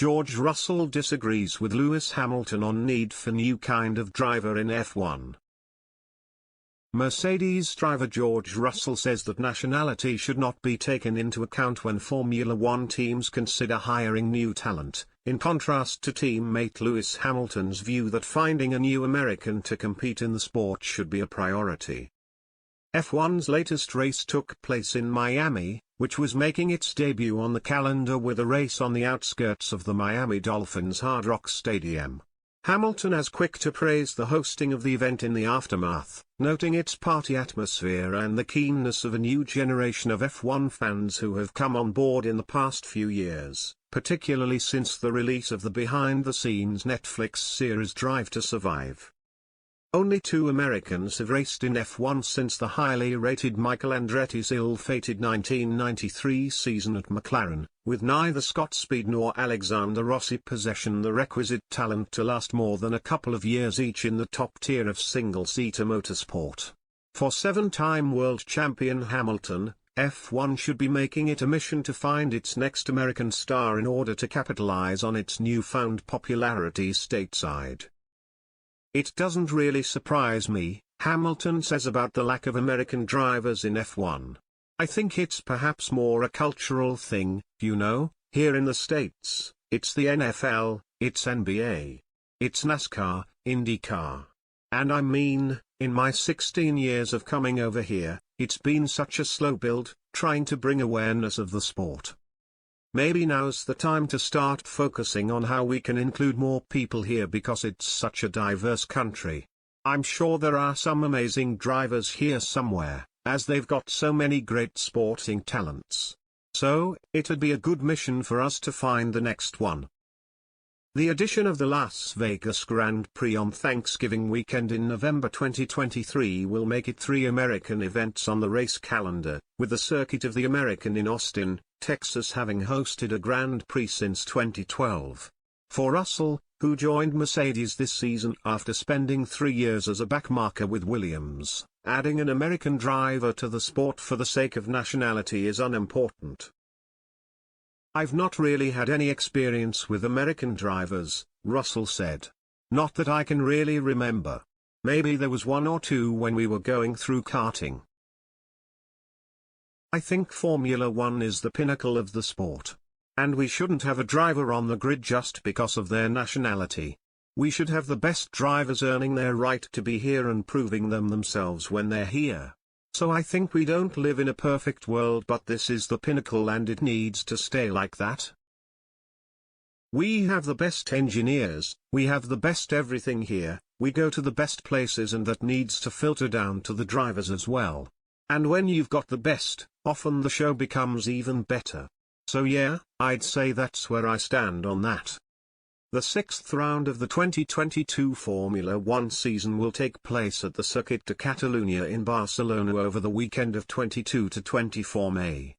George Russell disagrees with Lewis Hamilton on need for new kind of driver in F1. Mercedes driver George Russell says that nationality should not be taken into account when Formula One teams consider hiring new talent, in contrast to teammate Lewis Hamilton's view that finding a new American to compete in the sport should be a priority. F1's latest race took place in Miami, which was making its debut on the calendar with a race on the outskirts of the Miami Dolphins' Hard Rock Stadium. Hamilton is quick to praise the hosting of the event in the aftermath, noting its party atmosphere and the keenness of a new generation of F1 fans who have come on board in the past few years, particularly since the release of the behind-the-scenes Netflix series Drive to Survive. Only 2 Americans have raced in F1 since the highly rated Michael Andretti's ill-fated 1993 season at McLaren, with neither Scott Speed nor Alexander Rossi possessing the requisite talent to last more than a couple of years each in the top tier of single-seater motorsport. For 7-time world champion Hamilton, F1 should be making it a mission to find its next American star in order to capitalize on its newfound popularity stateside. "It doesn't really surprise me," Hamilton says about the lack of American drivers in F1. "I think it's perhaps more a cultural thing, you know, here in the States, it's the NFL, it's NBA, it's NASCAR, IndyCar. And I mean, in my 16 years of coming over here, it's been such a slow build, trying to bring awareness of the sport. Maybe now's the time to start focusing on how we can include more people here because it's such a diverse country. I'm sure there are some amazing drivers here somewhere, as they've got so many great sporting talents. So, it'd be a good mission for us to find the next one." The addition of the Las Vegas Grand Prix on Thanksgiving weekend in November 2023 will make it 3 American events on the race calendar, with the Circuit of the American in Austin, Texas having hosted a Grand Prix since 2012. For Russell, who joined Mercedes this season after spending 3 years as a backmarker with Williams, adding an American driver to the sport for the sake of nationality is unimportant. "I've not really had any experience with American drivers," Russell said. "Not that I can really remember. Maybe there was 1 or 2 when we were going through karting. I think Formula One is the pinnacle of the sport. And we shouldn't have a driver on the grid just because of their nationality. We should have the best drivers earning their right to be here and proving themselves when they're here. So I think we don't live in a perfect world, but this is the pinnacle and it needs to stay like that. We have the best engineers, we have the best everything here, we go to the best places, and that needs to filter down to the drivers as well. And when you've got the best, often the show becomes even better. So yeah, I'd say that's where I stand on that." The 6th round of the 2022 Formula One season will take place at the Circuit de Catalunya in Barcelona over the weekend of 22 to 24 May.